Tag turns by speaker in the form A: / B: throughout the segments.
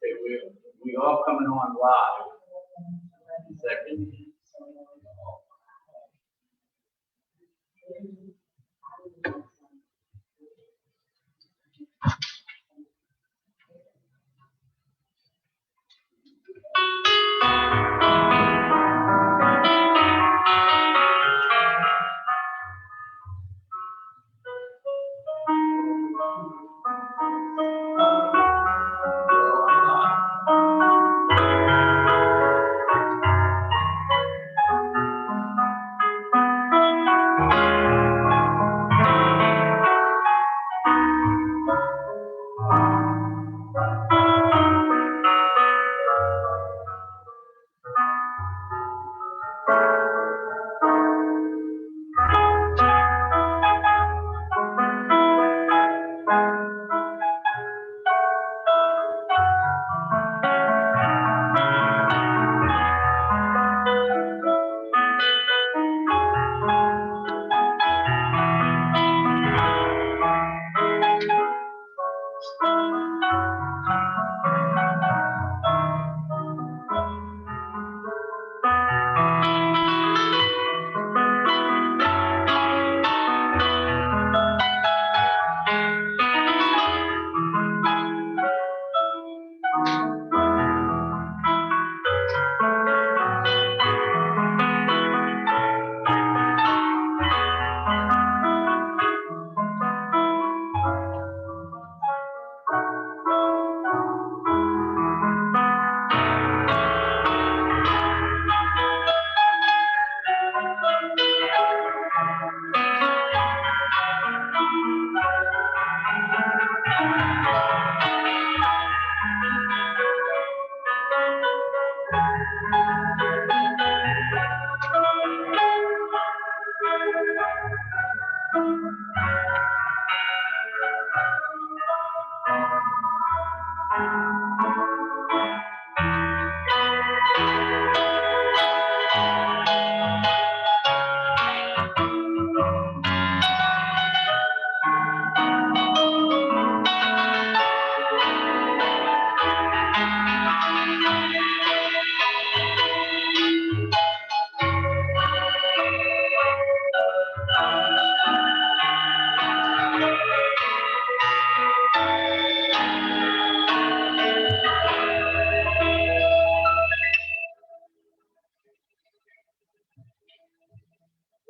A: We all coming on live. Second.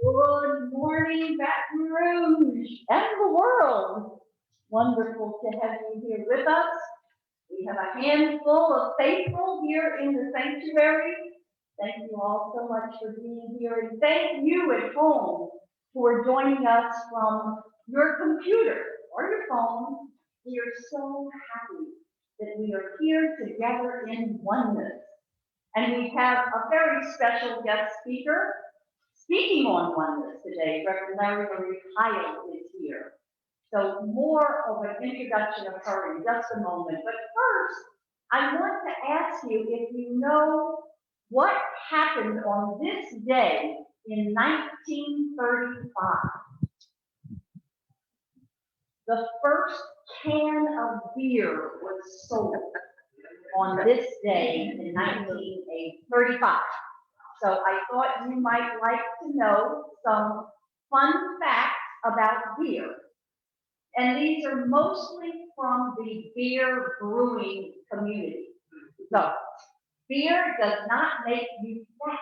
B: Good morning, Baton Rouge and the world. Wonderful to have you here with us. We have a handful of faithful here in the sanctuary. Thank you all so much for being here. And thank you at home for joining us from your computer or your phone. We are so happy that we are here together in oneness. And we have a very special guest speaker. Speaking on oneness today, Reverend Larry Kyle is here. So more of an introduction of her in just a moment. But first, I want to ask you if you know what happened on this day in 1935. The first can of beer was sold on this day in 1935. So I thought you might like to know some fun facts about beer. And these are mostly from the beer brewing community. So, beer does not make you fat.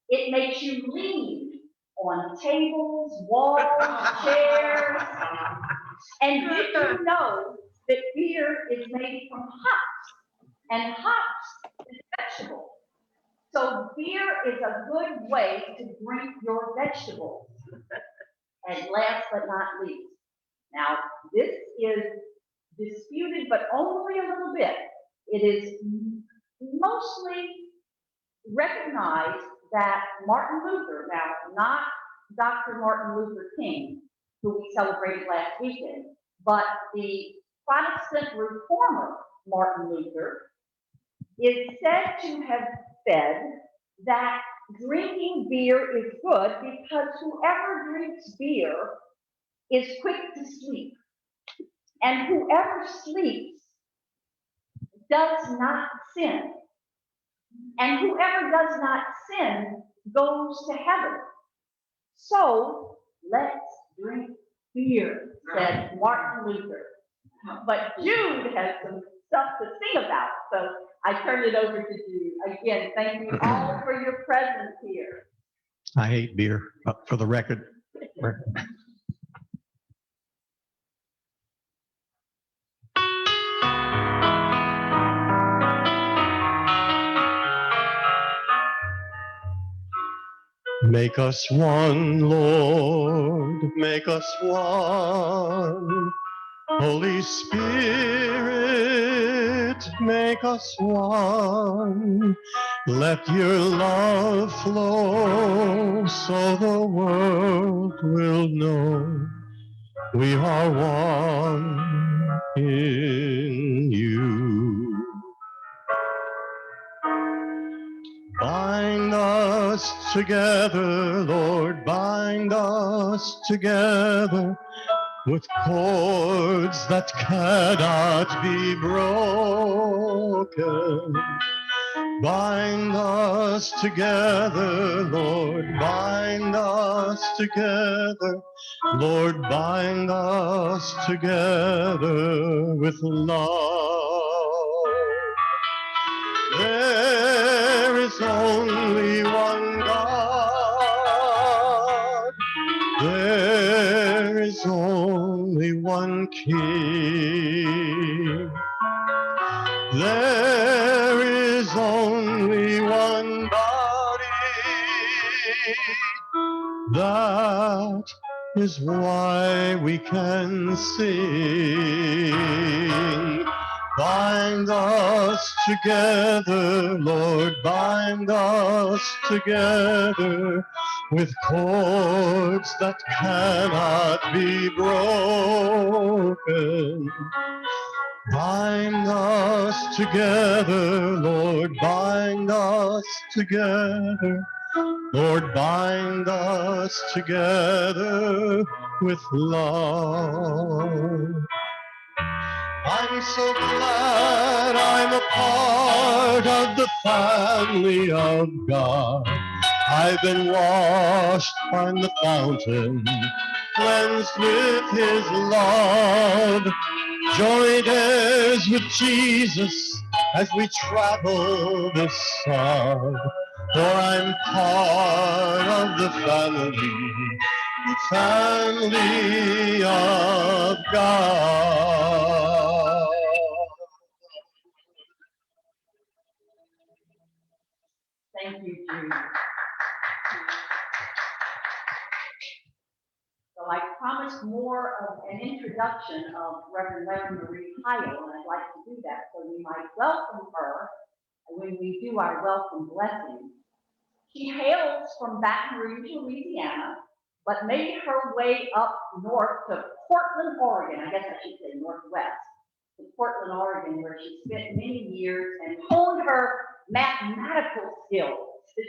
B: It makes you lean on tables, walls, chairs. And did you know that beer is made from hops? And hops is vegetable. So beer is a good way to drink your vegetables. And last but not least, now this is disputed, but only a little bit. It is mostly recognized that Martin Luther, now not Dr. Martin Luther King, who we celebrated last weekend, but the Protestant reformer Martin Luther is said to have said that drinking beer is good because whoever drinks beer is quick to sleep. And whoever sleeps does not sin. And whoever does not sin goes to heaven. So let's drink beer, said Martin Luther. But Jude has some stuff to sing about, so I turn it over to Jude. Again, thank you all for your presence here.
C: I hate beer, for the record. Make us one, Lord, make us one. Holy Spirit, make us one. Let your love flow so the world will know we are one in you. Bind us together, Lord, bind us together with cords that cannot be broken. Bind us together, Lord, bind us together. Lord, bind us together with love. There is only one God. There is only one King. There is only one body. That is why we can sing. Bind us together, Lord, bind us together with cords that cannot be broken. Bind us together, Lord, bind us together. Lord, bind us together with love. I'm so glad I'm a part of the family of God. I've been washed by the fountain, cleansed with his love. Joint heirs with Jesus as we travel this song. For I'm part of the family of God.
B: Thank you, Jude. So I promised more of an introduction of Reverend Larry Marie Heil, and I'd like to do that. So we might welcome her when we do our welcome blessing. She hails from Baton Rouge, Louisiana, but made her way up north to Portland, Oregon. I guess I should say northwest, to Portland, Oregon, where she spent many years and honed her mathematical skills.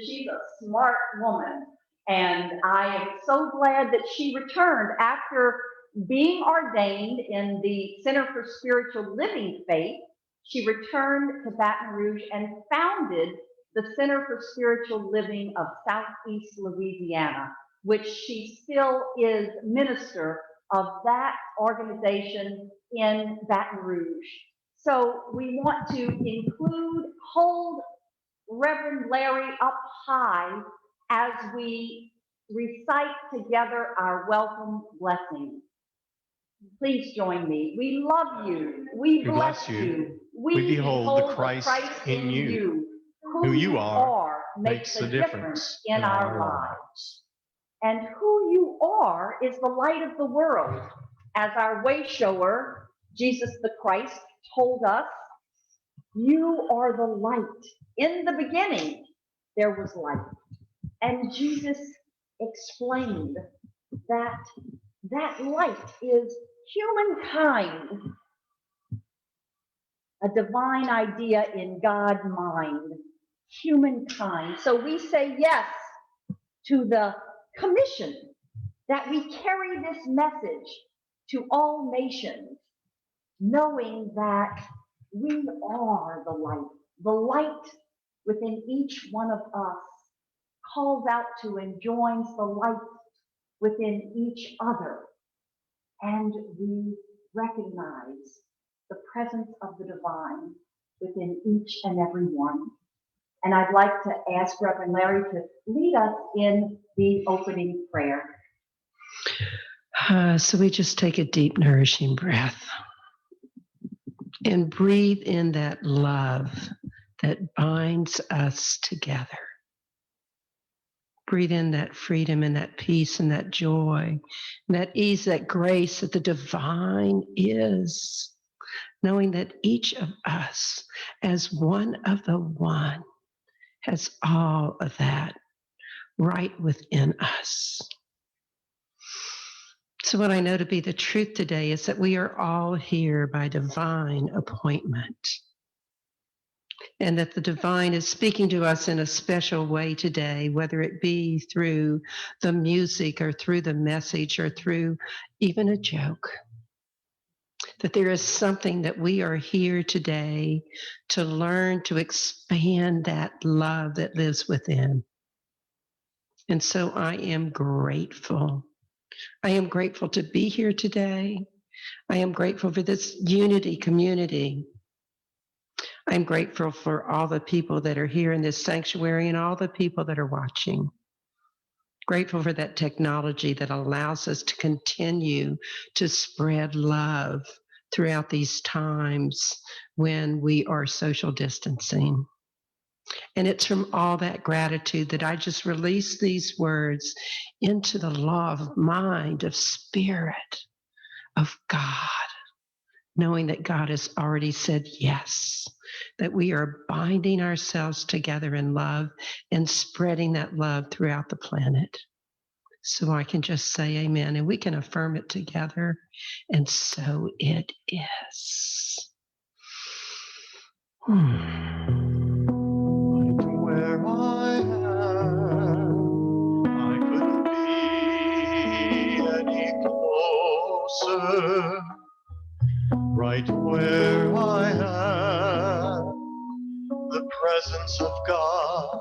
B: She's a smart woman. And I am so glad that she returned after being ordained in the Center for Spiritual Living Faith. She returned to Baton Rouge and founded the Center for Spiritual Living of Southeast Louisiana, which she still is minister of that organization in Baton Rouge. So we want to hold Reverend Larry up high as we recite together our welcome blessing. Please join me. We love you. We bless you. We behold the Christ in you. Who you are makes a difference in our lives. And who you are is the light of the world. As our way shower, Jesus the Christ, told us, you are the light. In the beginning, there was light. And Jesus explained that that light is humankind, a divine idea in God's mind, humankind. So we say yes to the commission that we carry this message to all nations, knowing that We are the light. The light within each one of us calls out to and joins the light within each other. And we recognize the presence of the divine within each and every one. And I'd like to ask Reverend Larry to lead us in the opening prayer.
D: So we just take a deep, nourishing breath and breathe in that love that binds us together. Breathe in that freedom and that peace and that joy and that ease, that grace that the divine is. Knowing that each of us, as one of the one, has all of that right within us. So what I know to be the truth today is that we are all here by divine appointment, and that the divine is speaking to us in a special way today, whether it be through the music or through the message or through even a joke. That there is something that we are here today to learn to expand that love that lives within. And so I am grateful. I am grateful to be here today. I am grateful for this unity community. I'm grateful for all the people that are here in this sanctuary and all the people that are watching. Grateful for that technology that allows us to continue to spread love throughout these times when we are social distancing. And it's from all that gratitude that I just release these words into the law of mind, of spirit, of God, knowing that God has already said yes, that we are binding ourselves together in love and spreading that love throughout the planet. So I can just say amen, and we can affirm it together, and so it is.
C: Where I am, I couldn't be any closer. Right where I am, the presence of God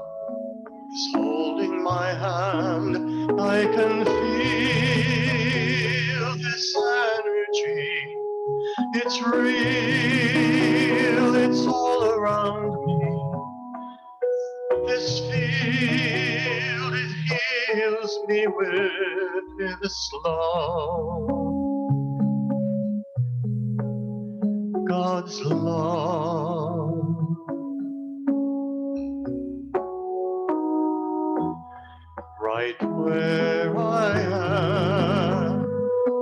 C: is holding my hand. I can feel this energy. It's real, it's all around me. This field, it heals me with its love. God's love. Right where I am,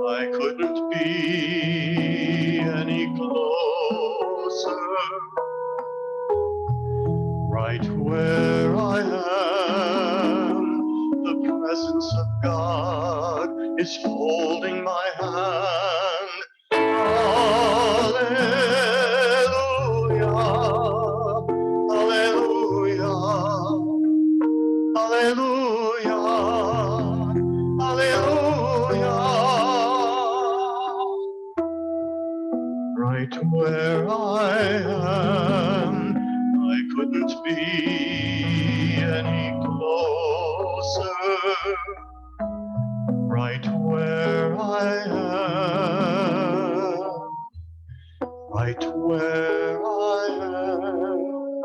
C: I couldn't be any closer. Right where I am, the presence of God is holding my hand. Hallelujah, hallelujah, hallelujah, hallelujah. Right where I am, I couldn't be any closer. Right where I am, right where I am,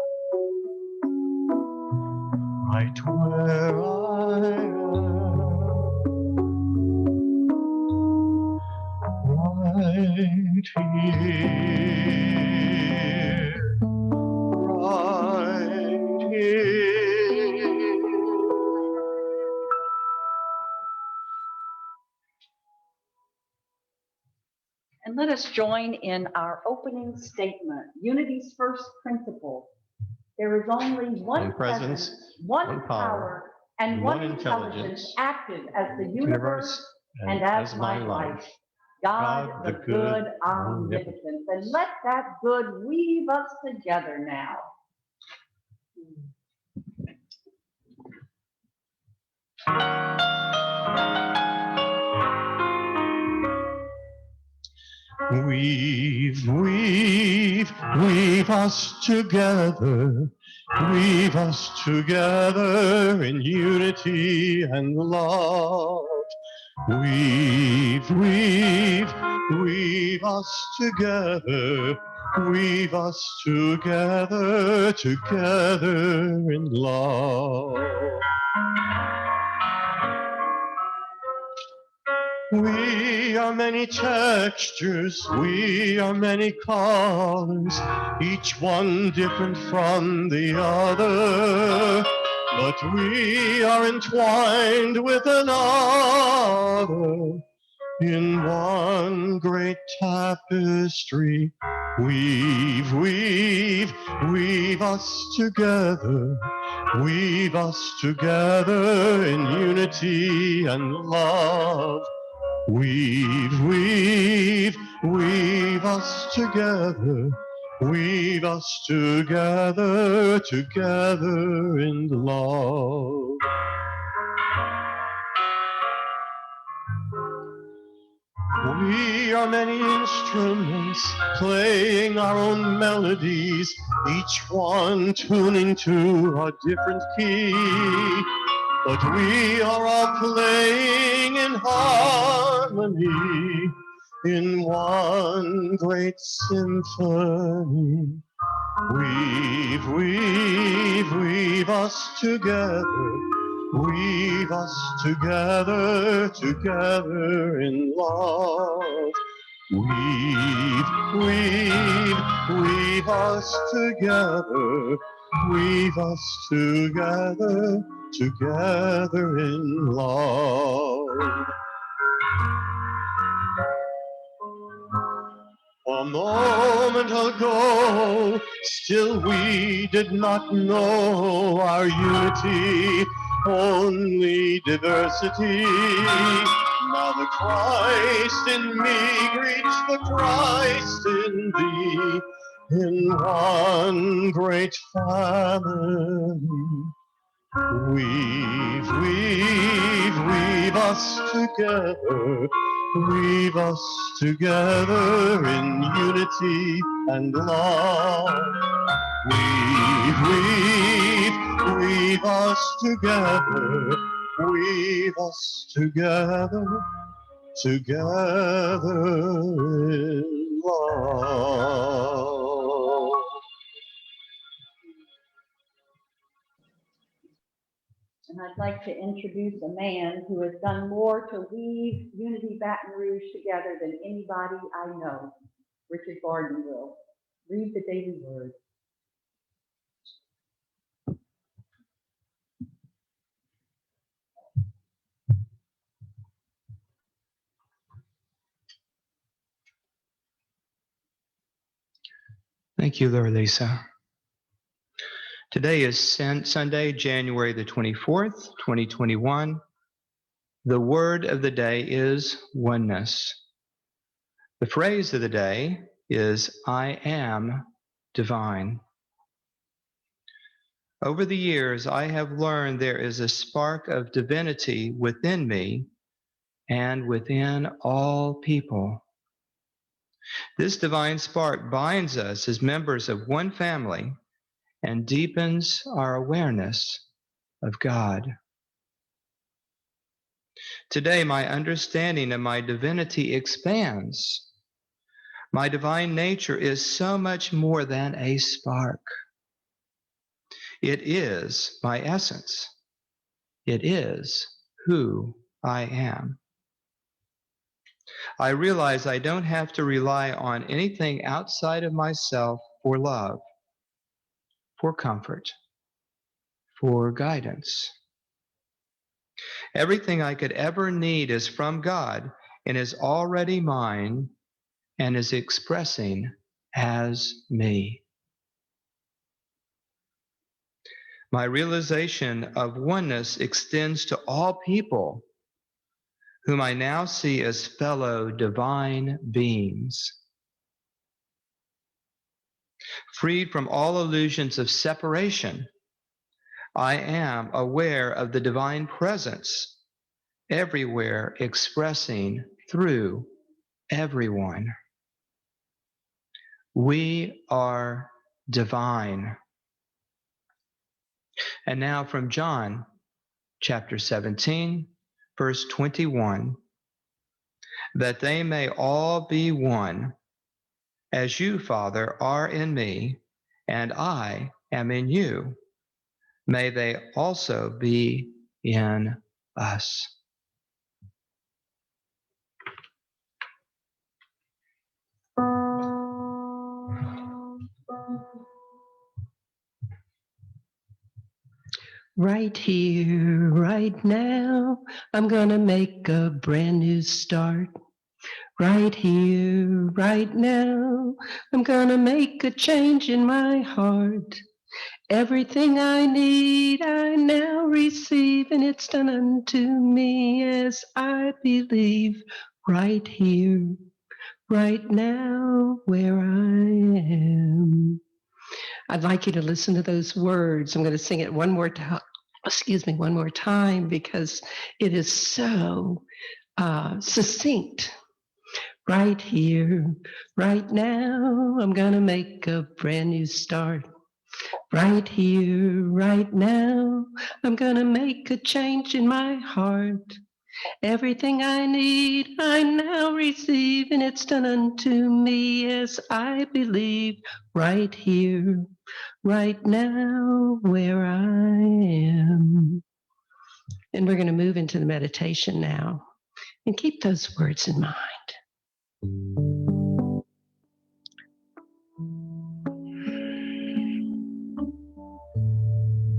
C: right where I am, right here, right here.
B: And let us join in our opening statement, Unity's first principle. There is only one presence, one power, and one intelligence active as the universe and as my life. God, the good, omnipotent. And let that good weave us together now.
C: Weave, weave weave us together. Weave us together in unity and love. Weave us together. Weave us together, together in love. We are many textures, we are many colors, each one different from the other. But we are entwined with another in one great tapestry. Weave us together. Weave us together in unity and love. Weave us together. Weave us together, together in love. We are many instruments playing our own melodies, each one tuning to a different key. But we are all playing in harmony in one great symphony. Weave us together. Weave us together, together in love. Weave us together. Weave us together, together in love. A moment ago, still we did not know our unity, only diversity. Now the Christ in me greets the Christ in thee, in one great family. Weave us together. Weave us together in unity and love. Weave us together. Weave us together, together in love.
B: And I'd like to introduce a man who has done more to weave Unity Baton Rouge together than anybody I know. Richard Barden will. Read the daily word.
E: Thank you, Lura Lisa. Today is Sunday, January the 24th, 2021. The word of the day is oneness. The phrase of the day is, I am divine. Over the years, I have learned there is a spark of divinity within me and within all people. This divine spark binds us as members of one family and deepens our awareness of God. Today, my understanding of my divinity expands. My divine nature is so much more than a spark. It is my essence. It is who I am. I realize I don't have to rely on anything outside of myself for love, for comfort, for guidance. Everything I could ever need is from God and is already mine and is expressing as me. My realization of oneness extends to all people, whom I now see as fellow divine beings. Freed from all illusions of separation, I am aware of the divine presence everywhere, expressing through everyone. We are divine. And now from John chapter 17, verse 21, that they may all be one, as you, Father, are in me, and I am in you. May they also be in us.
D: Right here, right now, I'm gonna make a brand new start. Right here, right now, I'm gonna make a change in my heart. Everything I need, I now receive, and it's done unto me as I believe. Right here, right now, where I am. I'd like you to listen to those words. I'm going to sing it one more time. One more time, because it is so succinct. Right here, right now, I'm going to make a brand new start. Right here, right now, I'm going to make a change in my heart. Everything I need, I now receive, and it's done unto me as I believe. Right here, right now, where I am. And we're going to move into the meditation now. And keep those words in mind.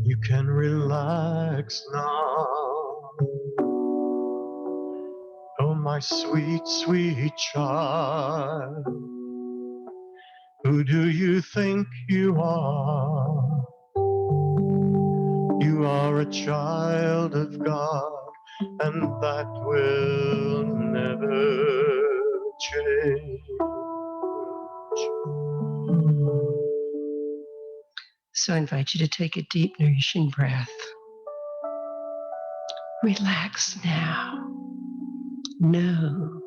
C: You can relax now. Oh, my sweet, sweet child. Who do you think you are? You are a child of God, and that will never change.
D: So I invite you to take a deep, nourishing breath. Relax now. Know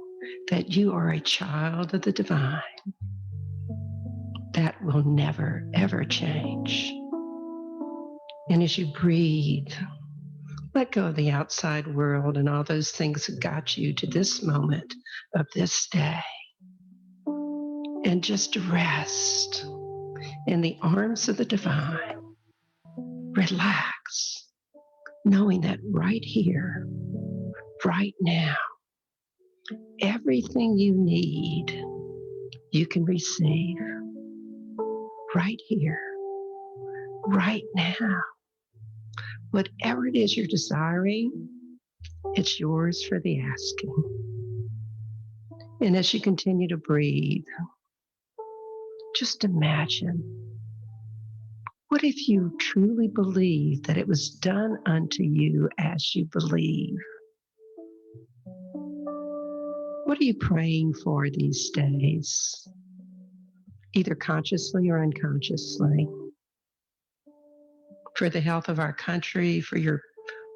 D: that you are a child of the divine. That will never, ever change. And as you breathe, let go of the outside world and all those things that got you to this moment of this day. And just rest in the arms of the divine. Relax, knowing that right here, right now, everything you need, you can receive right here, right now. Whatever it is you're desiring, it's yours for the asking. And as you continue to breathe, just imagine, what if you truly believe that it was done unto you as you believe? What are you praying for these days? Either consciously or unconsciously. For the health of our country, for your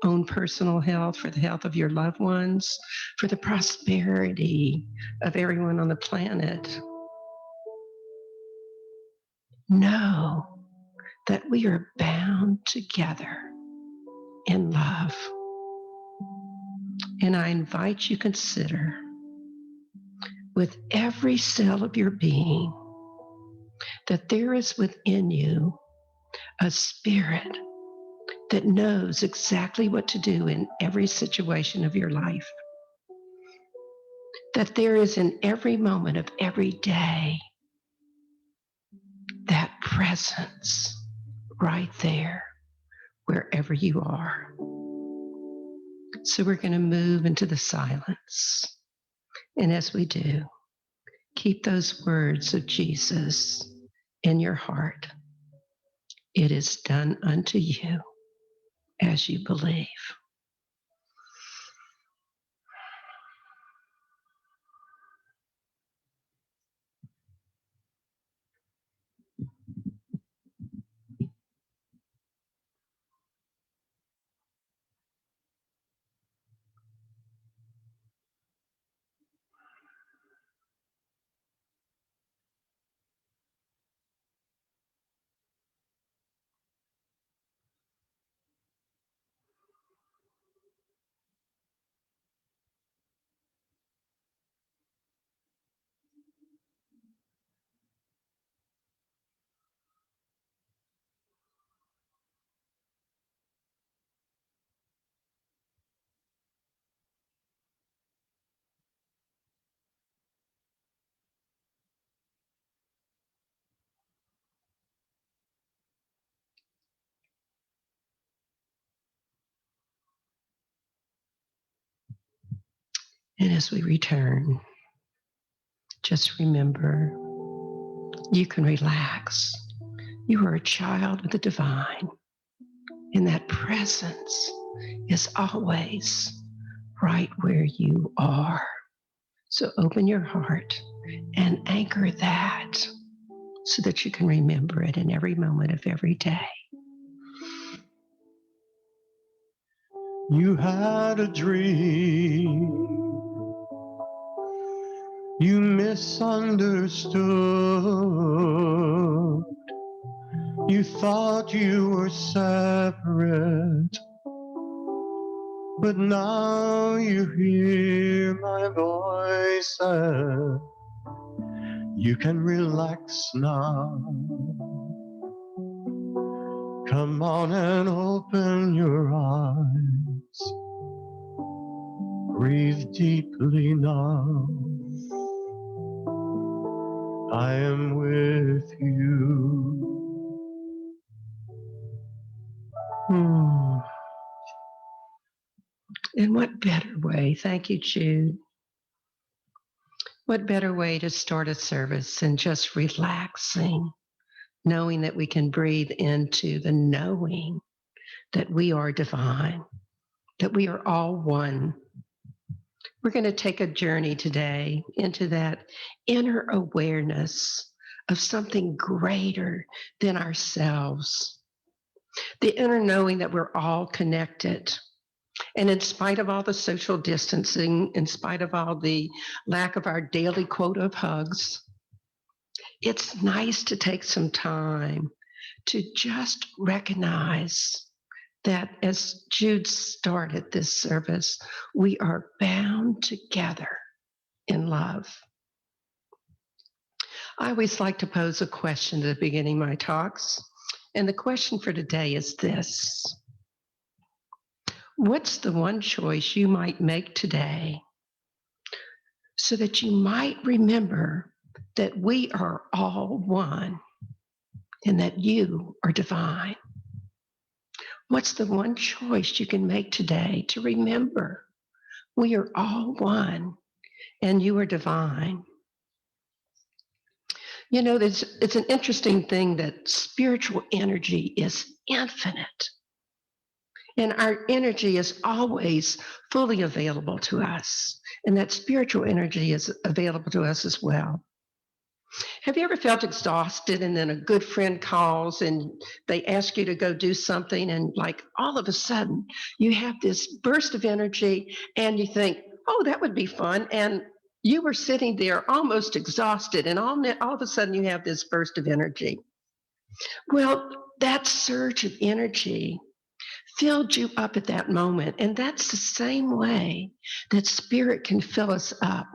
D: own personal health, for the health of your loved ones, for the prosperity of everyone on the planet. Know that we are bound together in love. And I invite you to consider, with every cell of your being, that there is within you a spirit that knows exactly what to do in every situation of your life. That there is in every moment of every day that presence right there, wherever you are. So we're going to move into the silence. And as we do, keep those words of Jesus in your heart. It is done unto you as you believe. And as we return, just remember, you can relax. You are a child of the divine, and that presence is always right where you are. So open your heart and anchor that so that you can remember it in every moment of every day.
C: You had a dream. You misunderstood. You thought you were separate. But now you hear my voice. You can relax now. Come on and open your eyes. Breathe deeply now. I am with you.
D: And what better way, thank you, Jude. What better way to start a service than just relaxing, knowing that we can breathe into the knowing that we are divine, that we are all one. We're going to take a journey today into that inner awareness of something greater than ourselves, the inner knowing that we're all connected. And in spite of all the social distancing, in spite of all the lack of our daily quota of hugs, it's nice to take some time to just recognize that as Jude started this service, we are bound together in love. I always like to pose a question at the beginning of my talks. And the question for today is this: what's the one choice you might make today so that you might remember that we are all one and that you are divine? What's the one choice you can make today to remember we are all one and you are divine? You know, it's an interesting thing that spiritual energy is infinite. And our energy is always fully available to us. And that spiritual energy is available to us as well. Have you ever felt exhausted and then a good friend calls and they ask you to go do something, and like all of a sudden you have this burst of energy and you think, oh, that would be fun. And you were sitting there almost exhausted, and all of a sudden you have this burst of energy. Well, that surge of energy filled you up at that moment. And that's the same way that spirit can fill us up,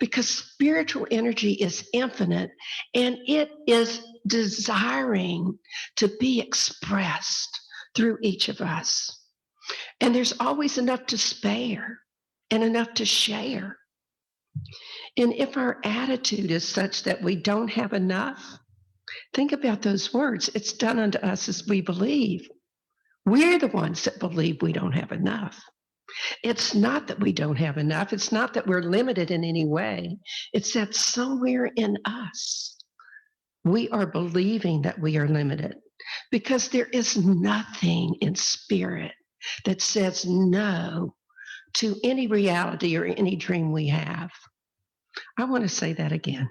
D: because spiritual energy is infinite and it is desiring to be expressed through each of us. And there's always enough to spare and enough to share. And if our attitude is such that we don't have enough, think about those words. It's done unto us as we believe. We're the ones that believe we don't have enough. It's not that we don't have enough. It's not that we're limited in any way. It's that somewhere in us, we are believing that we are limited, because there is nothing in spirit that says no to any reality or any dream we have. I want to say that again.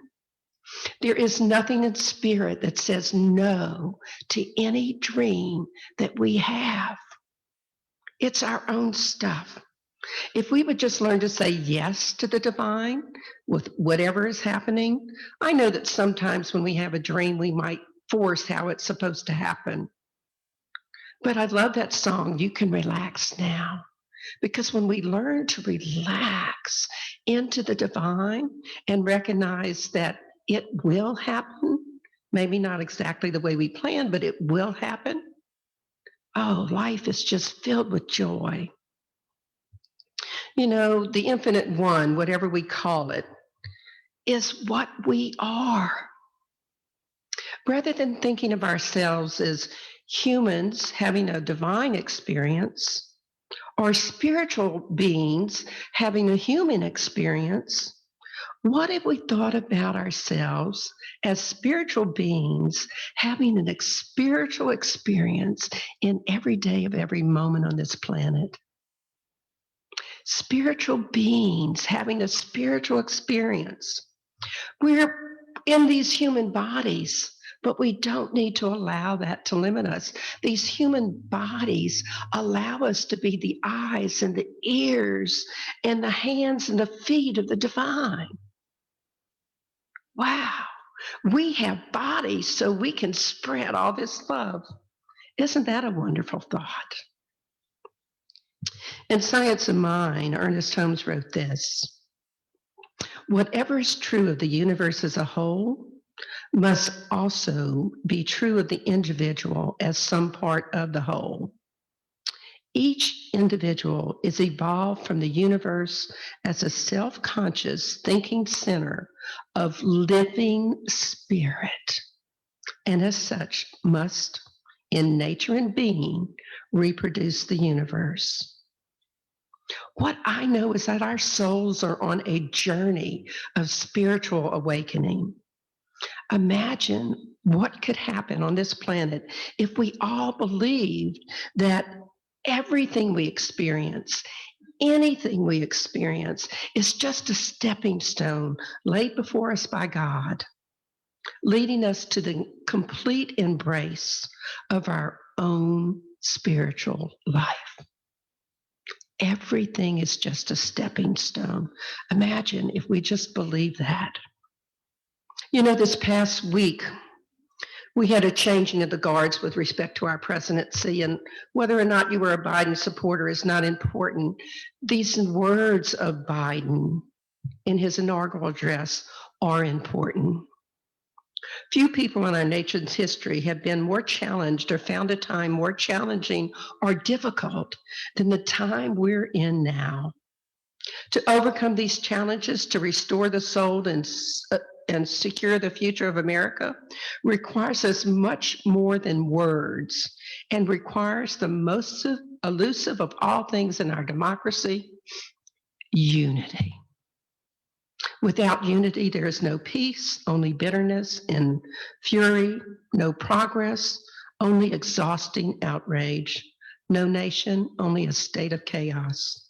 D: There is nothing in spirit that says no to any dream that we have. It's our own stuff. If we would just learn to say yes to the divine with whatever is happening, I know that sometimes when we have a dream, we might force how it's supposed to happen. But I love that song, You Can Relax Now, because when we learn to relax into the divine and recognize that it will happen, maybe not exactly the way we planned, but it will happen. Oh, life is just filled with joy. You know, the infinite one, whatever we call it, is what we are. Rather than thinking of ourselves as humans having a divine experience, or spiritual beings having a human experience, what if we thought about ourselves as spiritual beings having a spiritual experience in every day of every moment on this planet? Spiritual beings having a spiritual experience. We're in these human bodies, but we don't need to allow that to limit us. These human bodies allow us to be the eyes and the ears and the hands and the feet of the divine. Wow, we have bodies so we can spread all this love. Isn't that a wonderful thought? In Science of Mind, Ernest Holmes wrote this: whatever is true of the universe as a whole must also be true of the individual as some part of the whole. Each individual is evolved from the universe as a self-conscious thinking center of living spirit, and as such must, in nature and being, reproduce the universe. What I know is that our souls are on a journey of spiritual awakening. Imagine what could happen on this planet if we all believed that everything we experience, anything we experience, is just a stepping stone laid before us by God, leading us to the complete embrace of our own spiritual life. Everything is just a stepping stone. Imagine if we just believe that. You know, this past week, we had a changing of the guards with respect to our presidency, and whether or not you were a Biden supporter is not important. These words of Biden in his inaugural address are important. Few people in our nation's history have been more challenged or found a time more challenging or difficult than the time we're in now. To overcome these challenges, to restore the soul and secure the future of America requires us much more than words, and requires the most elusive of all things in our democracy: unity. Without unity, there is no peace, only bitterness and fury, no progress, only exhausting outrage, no nation, only a state of chaos.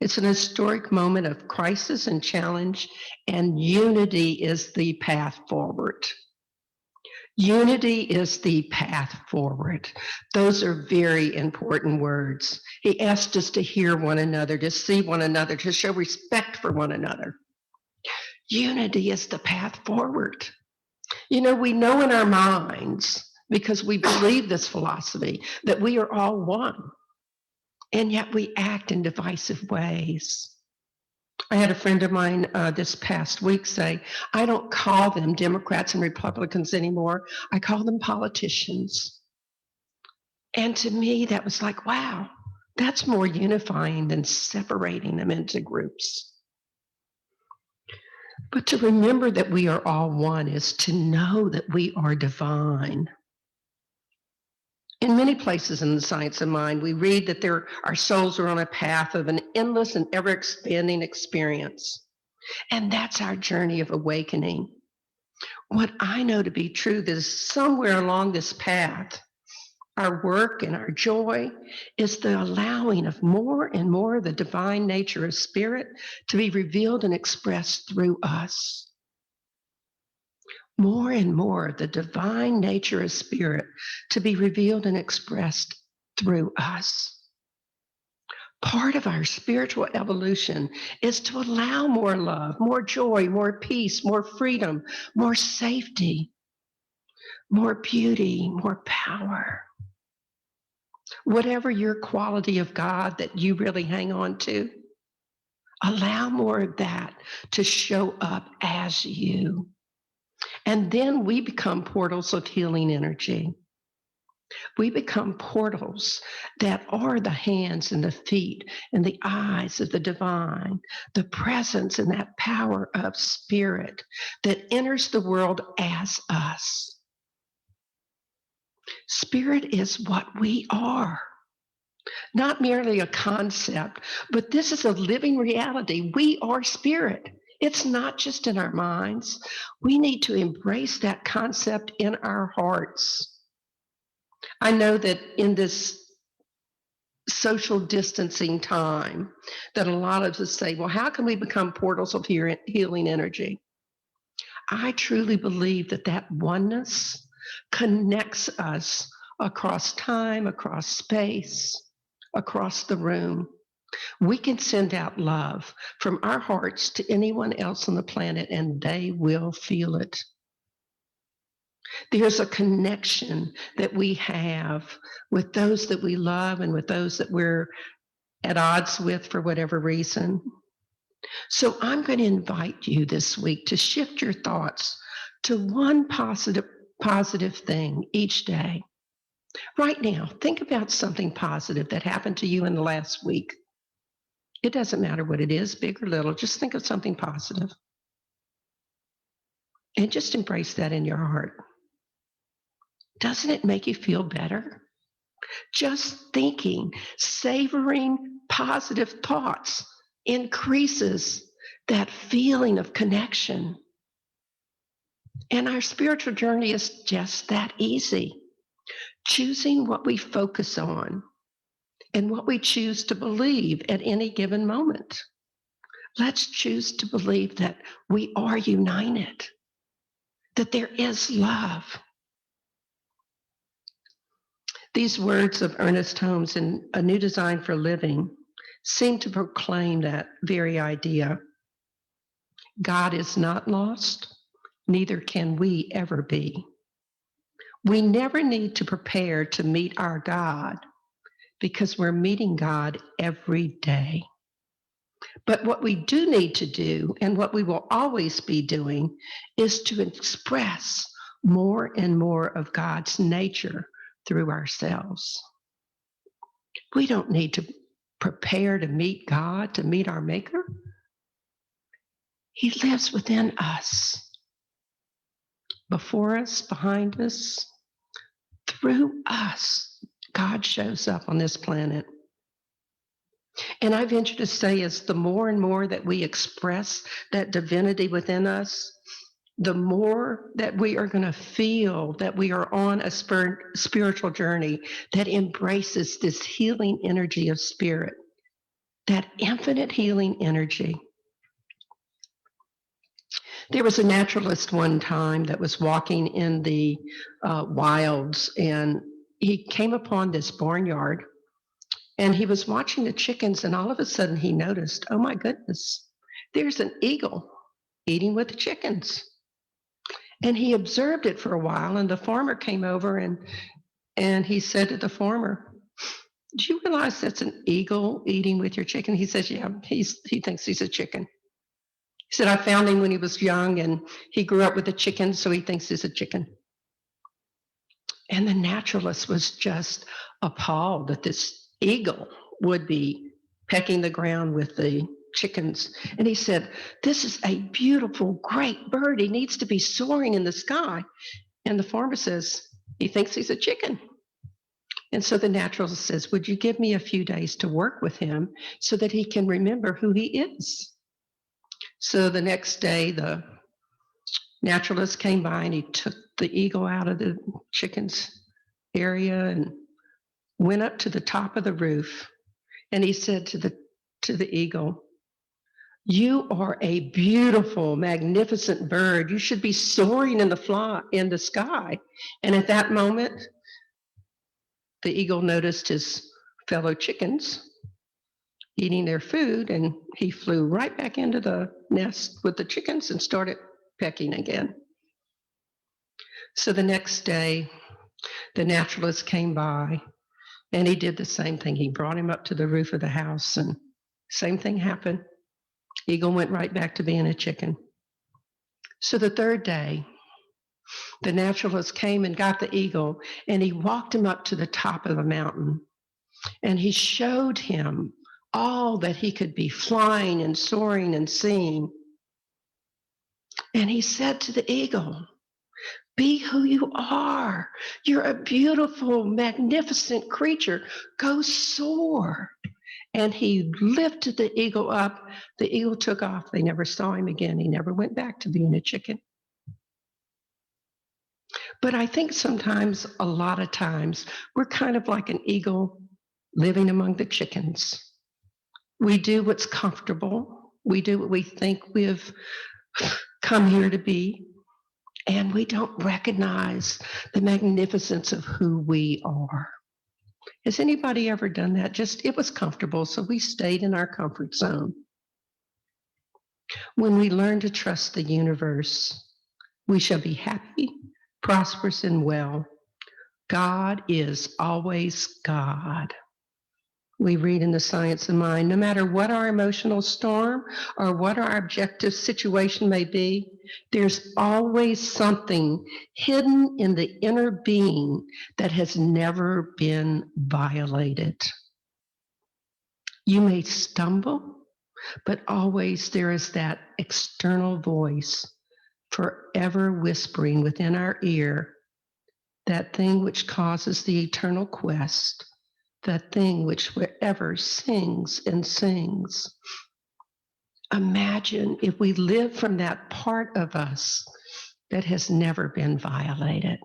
D: It's an historic moment of crisis and challenge, and unity is the path forward. Unity is the path forward. Those are very important words. He asked us to hear one another, to see one another, to show respect for one another. Unity is the path forward. You know, we know in our minds, because we believe this philosophy, that we are all one, and yet we act in divisive ways. I had a friend of mine this past week say, I don't call them Democrats and Republicans anymore. I call them politicians. And to me, that was like, wow, that's more unifying than separating them into groups. But to remember that we are all one is to know that we are divine. In many places in the Science of Mind, we read that our souls are on a path of an endless and ever-expanding experience. And that's our journey of awakening. What I know to be true is somewhere along this path, our work and our joy is the allowing of more and more of the divine nature of spirit to be revealed and expressed through us. More and more of the divine nature of spirit to be revealed and expressed through us. Part of our spiritual evolution is to allow more love, more joy, more peace, more freedom, more safety, more beauty, more power. Whatever your quality of God that you really hang on to, allow more of that to show up as you. And then we become portals of healing energy. We become portals that are the hands and the feet and the eyes of the divine, the presence and that power of spirit that enters the world as us. Spirit is what we are. not merely a concept, but this is a living reality. We are spirit. It's not just in our minds. We need to embrace that concept in our hearts. I know that in this social distancing time, that a lot of us say, well, how can we become portals of healing energy? I truly believe that that oneness connects us across time, across space, across the room. We can send out love from our hearts to anyone else on the planet, and they will feel it. There's a connection that we have with those that we love and with those that we're at odds with for whatever reason. So I'm going to invite you this week to shift your thoughts to one positive thing each day. Right now, think about something positive that happened to you in the last week. It doesn't matter what it is, big or little, just think of something positive. And just embrace that in your heart. Doesn't it make you feel better? Just thinking, savoring positive thoughts increases that feeling of connection. And our spiritual journey is just that easy. Choosing what we focus on and what we choose to believe at any given moment. Let's choose to believe that we are united, that there is love. These words of Ernest Holmes in A New Design for Living seem to proclaim that very idea. God is not lost, neither can we ever be. We never need to prepare to meet our God because we're meeting God every day. But what we do need to do, and what we will always be doing, is to express more and more of God's nature through ourselves. We don't need to prepare to meet God, to meet our Maker. He lives within us, before us, behind us, through us. God shows up on this planet. And I venture to say, as the more and more that we express that divinity within us, the more that we are going to feel that we are on a spiritual journey that embraces this healing energy of spirit, that infinite healing energy. There was a naturalist one time that was walking in the wilds, and he came upon this barnyard, and he was watching the chickens, and all of a sudden he noticed, oh my goodness, there's an eagle eating with the chickens. And he observed it for a while, and the farmer came over and he said to the farmer, do you realize that's an eagle eating with your chicken? He says, yeah, he thinks he's a chicken. He said, I found him when he was young, and he grew up with a chicken, so he thinks he's a chicken. And the naturalist was just appalled that this eagle would be pecking the ground with the chickens. And he said, this is a beautiful, great bird. He needs to be soaring in the sky. And the farmer says, he thinks he's a chicken. And so the naturalist says, would you give me a few days to work with him so that he can remember who he is? So the next day, the naturalist came by and he took the eagle out of the chickens area and went up to the top of the roof. And he said to the eagle, you are a beautiful, magnificent bird. You should be soaring in the sky. And at that moment, the eagle noticed his fellow chickens eating their food, and he flew right back into the nest with the chickens and started pecking again. So the next day, the naturalist came by, and he did the same thing. He brought him up to the roof of the house, and same thing happened. Eagle went right back to being a chicken. So the third day, the naturalist came and got the eagle, and he walked him up to the top of a mountain, and he showed him all that he could be flying and soaring and seeing. And he said to the eagle, Be who you are. You're a beautiful, magnificent creature. Go soar. And he lifted the eagle up. The eagle took off. They never saw him again. He never went back to being a chicken. But I think sometimes, a lot of times, we're kind of like an eagle living among the chickens. We do what's comfortable. We do what we think we've come here to be. And we don't recognize the magnificence of who we are. Has anybody ever done that? Just, it was comfortable, so we stayed in our comfort zone. When we learn to trust the universe, we shall be happy, prosperous, and well. God is always God. We read in the Science of Mind, no matter what our emotional storm or what our objective situation may be, there's always something hidden in the inner being that has never been violated. You may stumble, but always there is that external voice forever whispering within our ear, that thing which causes the eternal quest, that thing which forever sings and sings. Imagine if we live from that part of us that has never been violated,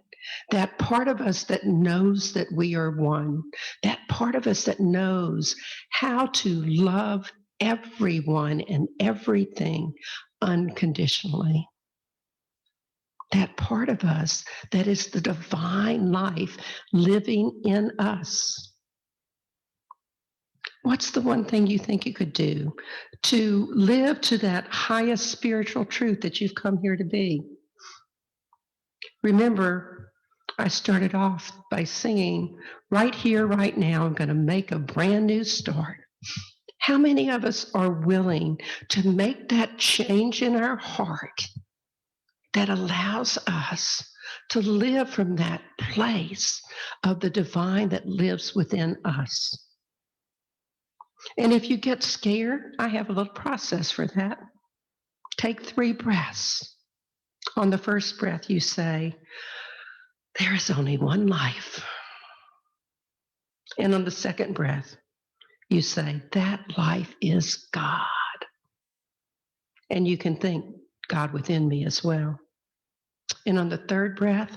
D: that part of us that knows that we are one, that part of us that knows how to love everyone and everything unconditionally. That part of us that is the divine life living in us. What's the one thing you think you could do to live to that highest spiritual truth that you've come here to be? Remember, I started off by singing, right here, right now, I'm going to make a brand new start. How many of us are willing to make that change in our heart that allows us to live from that place of the divine that lives within us? And if you get scared, I have a little process for that. Take 3 breaths. On the first breath, you say, there is only one life. And on the second breath, you say, that life is God. And you can think, God within me as well. And on the third breath,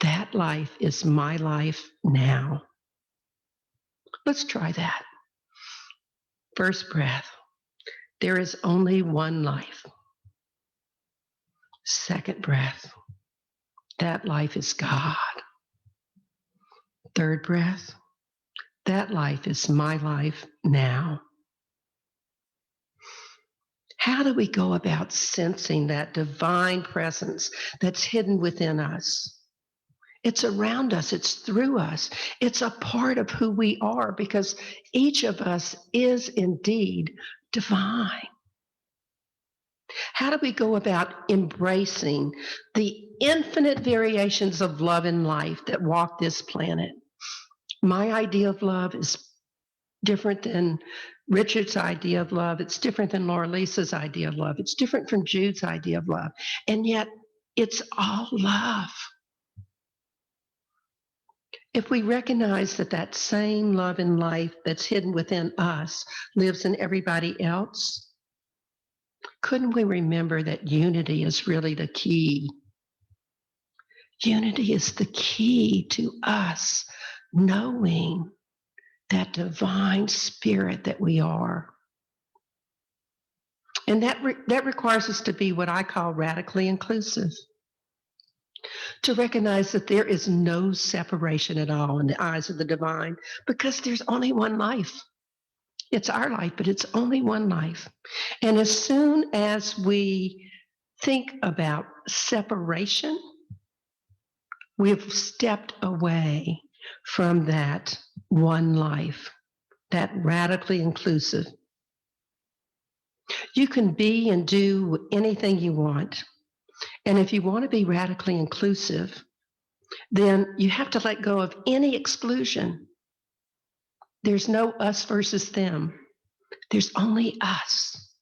D: that life is my life now. Let's try that. First breath, there is only one life. Second breath, that life is God. Third breath, that life is my life now. How do we go about sensing that divine presence that's hidden within us? It's around us, it's through us, it's a part of who we are, because each of us is indeed divine. How do we go about embracing the infinite variations of love and life that walk this planet? My idea of love is different than Richard's idea of love. It's different than Laura Lisa's idea of love. It's different from Jude's idea of love. And yet, it's all love. If we recognize that that same love and life that's hidden within us lives in everybody else, couldn't we remember that unity is really the key? Unity is the key to us knowing that divine spirit that we are. And that requires us to be what I call radically inclusive. To recognize that there is no separation at all in the eyes of the divine, because there's only one life. It's our life, but it's only one life. And as soon as we think about separation, we've stepped away from that one life, that radically inclusive. You can be and do anything you want. And if you want to be radically inclusive, then you have to let go of any exclusion. There's no us versus them. There's only us.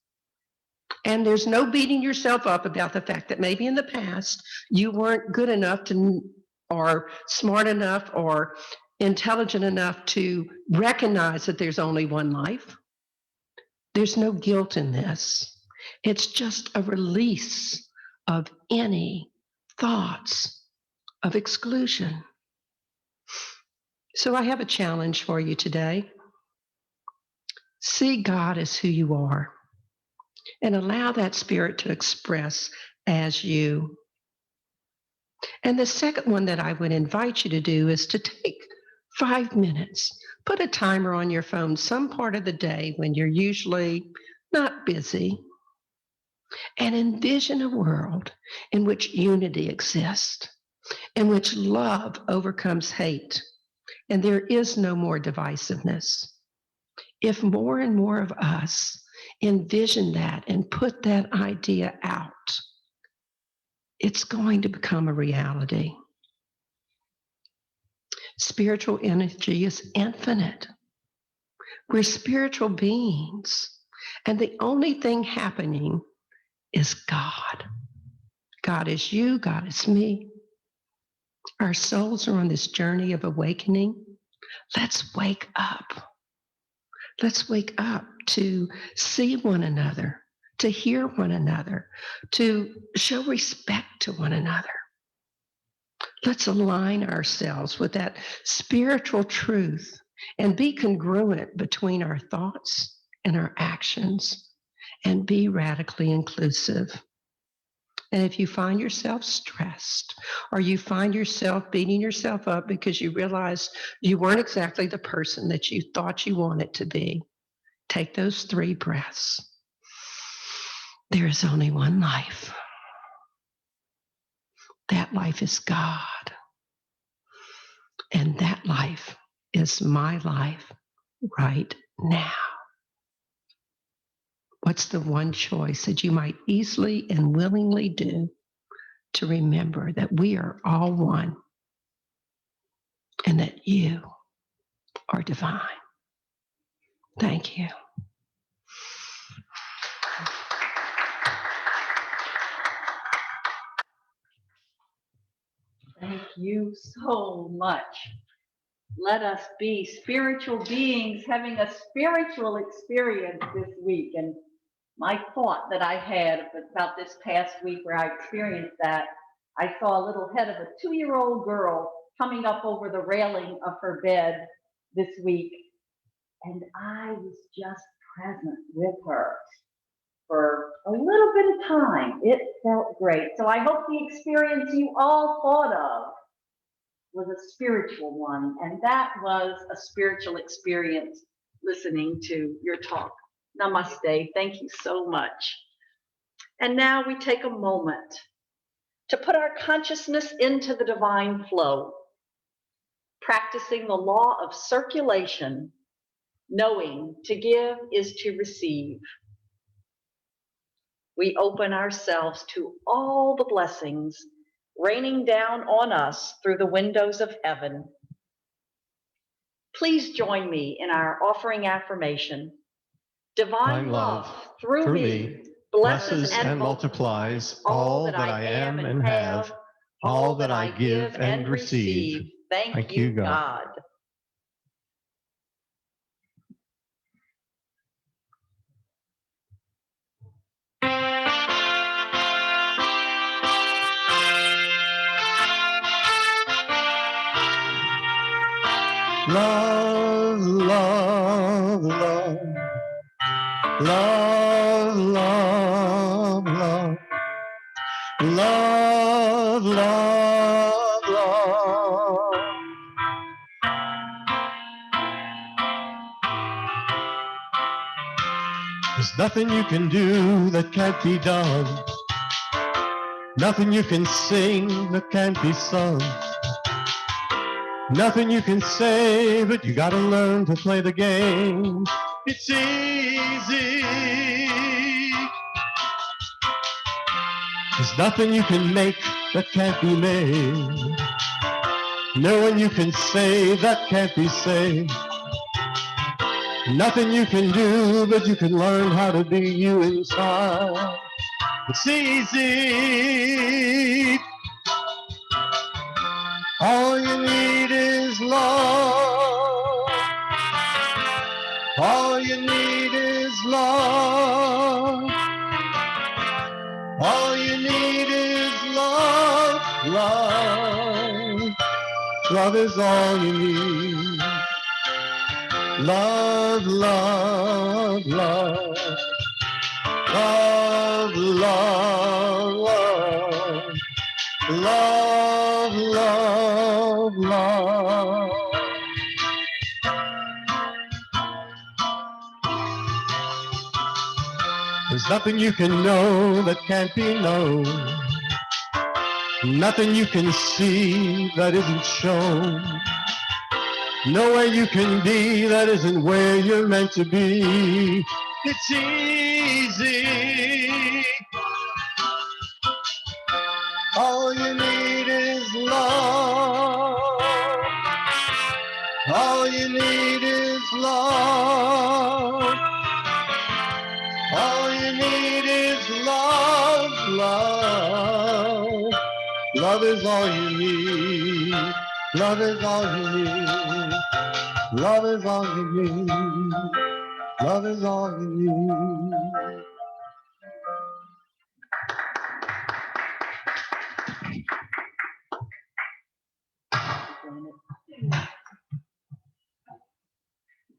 D: And there's no beating yourself up about the fact that maybe in the past you weren't good enough to, or smart enough, or intelligent enough to recognize that there's only one life. There's no guilt in this. It's just a release of any thoughts of exclusion. So I have a challenge for you today. See God as who you are and allow that spirit to express as you. And the second one that I would invite you to do is to take 5 minutes, put a timer on your phone some part of the day when you're usually not busy, and envision a world in which unity exists, in which love overcomes hate, and there is no more divisiveness. If more and more of us envision that and put that idea out, it's going to become a reality. Spiritual energy is infinite. We're spiritual beings, and the only thing happening is God. God is you, God is me. Our souls are on this journey of awakening. Let's wake up. Let's wake up to see one another, to hear one another, to show respect to one another. Let's align ourselves with that spiritual truth and be congruent between our thoughts and our actions, and be radically inclusive. And if you find yourself stressed, or you find yourself beating yourself up because you realize you weren't exactly the person that you thought you wanted to be, take those 3 breaths. There is only one life. That life is God. And that life is my life right now. What's the one choice that you might easily and willingly do to remember that we are all one and that you are divine? Thank you.
B: Thank you so much. Let us be spiritual beings having a spiritual experience this week. And my thought that I had about this past week where I experienced that, I saw a little head of a 2-year-old girl coming up over the railing of her bed this week. And I was just present with her for a little bit of time. It felt great. So I hope the experience you all thought of was a spiritual one, and that was a spiritual experience listening to your talk. Namaste. Thank you so much. And now we take a moment to put our consciousness into the divine flow, practicing the law of circulation, knowing to give is to receive. We open ourselves to all the blessings raining down on us through the windows of heaven. Please join me in our offering affirmation. Divine love through me blesses and multiplies all that I am and have, all that I give and receive. Thank you, God.
C: Love, love, love. Love, love, love. Love, love, love. There's nothing you can do that can't be done. Nothing you can sing that can't be sung. Nothing you can say, but you gotta learn to play the game. It's easy. There's nothing you can make that can't be made. No one you can say that can't be saved. Nothing you can do, but you can learn how to be you inside. It's easy. All you need is love. All you need is love. All you need is love. Love. Love is all you need. Love, love, love. Love, love, love. Love, love, love. There's nothing you can know that can't be known. Nothing you can see that isn't shown. Nowhere you can be that isn't where you're meant to be. It's easy. All you need is love. All you need is love. All you need is love, love. Love is all you need. Love is all you need. Love is all you need. Love is all you need.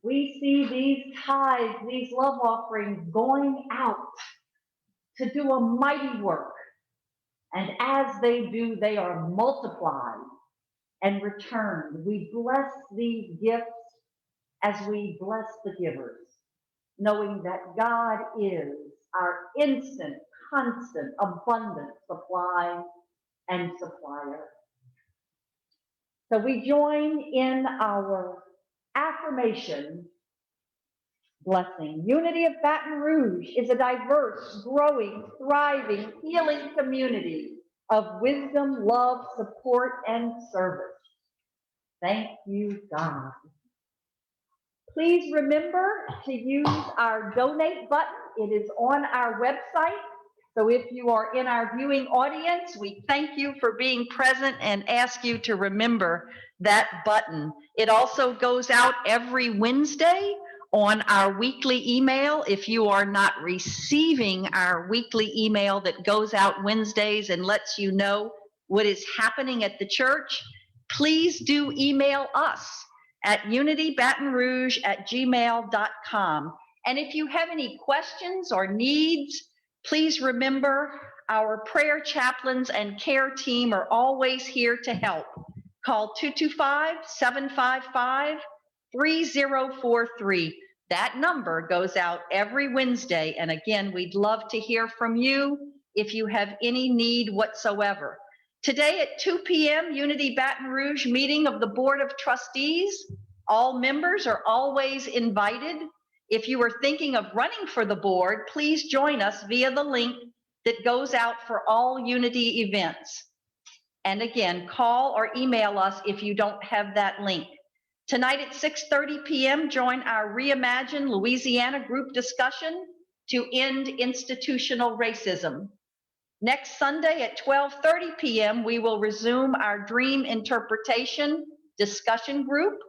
B: We see these tithes, these love offerings going out to do a mighty work. And as they do, they are multiplied and returned. We bless these gifts as we bless the givers, knowing that God is our instant, constant, abundant supply and supplier. So we join in our affirmation blessing. Unity of Baton Rouge is a diverse, growing, thriving, healing community of wisdom, love, support, and service. Thank you, God. Please remember to use our donate button. It is on our website. So if you are in our viewing audience, we thank you for being present and ask you to remember that button. It also goes out every Wednesday on our weekly email. If you are not receiving our weekly email that goes out Wednesdays and lets you know what is happening at the church, please do email us at unitybatonrouge@gmail.com. And if you have any questions or needs, please remember our prayer chaplains and care team are always here to help. Call 225-755-3043. That number goes out every Wednesday. And again, we'd love to hear from you if you have any need whatsoever. Today at 2 p.m., Unity Baton Rouge meeting of the Board of Trustees. All members are always invited. If you are thinking of running for the board, please join us via the link that goes out for all Unity events. And again, call or email us if you don't have that link. Tonight at 6:30 p.m., join our Reimagine Louisiana group discussion to end institutional racism. Next Sunday at 12:30 p.m., we will resume our dream interpretation discussion group.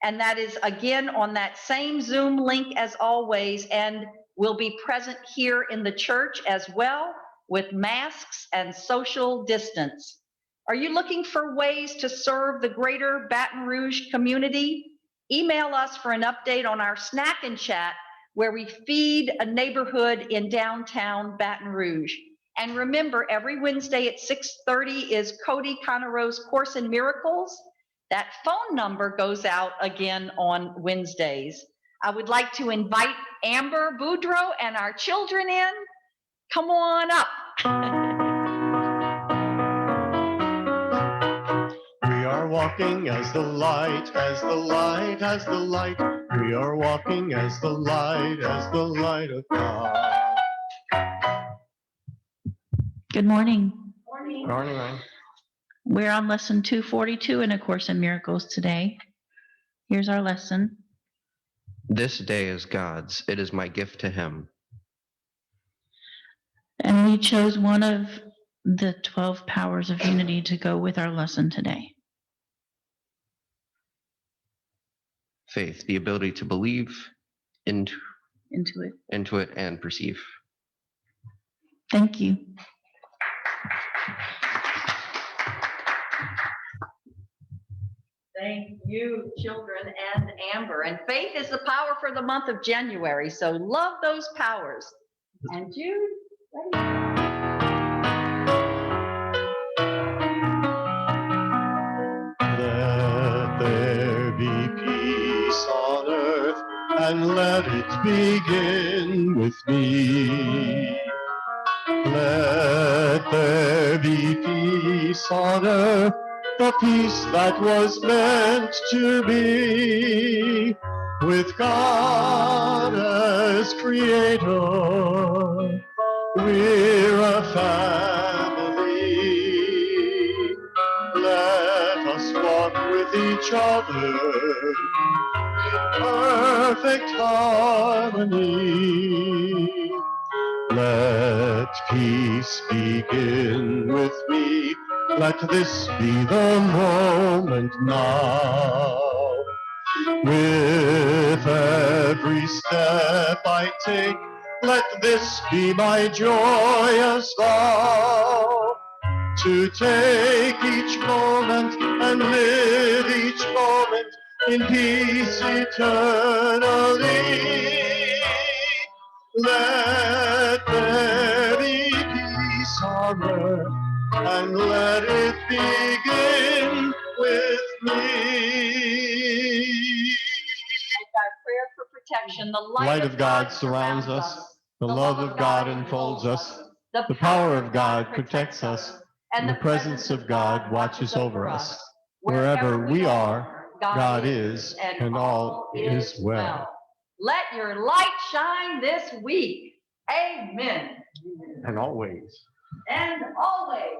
B: And that is again on that same Zoom link as always, and will be present here in the church as well with masks and social distance. Are you looking for ways to serve the greater Baton Rouge community? Email us for an update on our snack and chat where we feed a neighborhood in downtown Baton Rouge. And remember, every Wednesday at 6:30 is Cody Conaro's Course in Miracles. That phone number goes out again on Wednesdays. I would like to invite Amber Boudreau and our children in. Come on up.
C: We are walking as the light, as the light, as the light. We are walking as the light of God.
F: Good morning.
B: Morning.
C: Morning, man.
F: We're on lesson 242 in A Course in Miracles today. Here's our lesson.
G: This day is God's. It is my gift to him.
F: And we chose one of the 12 powers of unity to go with our lesson today.
G: Faith, the ability to believe into
F: Into it.
G: and perceive.
F: Thank you.
B: Thank you, children and Amber. And faith is the power for the month of January, so love those powers. And Jude,
C: Let there be peace on earth, and let it begin with me. Let there be peace on earth, the peace that was meant to be, with God as creator. We're a family. Let us walk with each other in perfect harmony. Let peace begin with me. Let this be the moment now. With every step I take, let this be my joyous vow. To take each moment and live each moment in peace eternally. Let there be peace on earth, and let it begin with me.
B: by prayer for protection, the
C: Light of God surrounds us, the love of God enfolds us, the power of God protects us, and the presence of God watches over us. Wherever we are, God is, and all is well.
B: Let your light shine this week. Amen.
C: And always.
B: And always.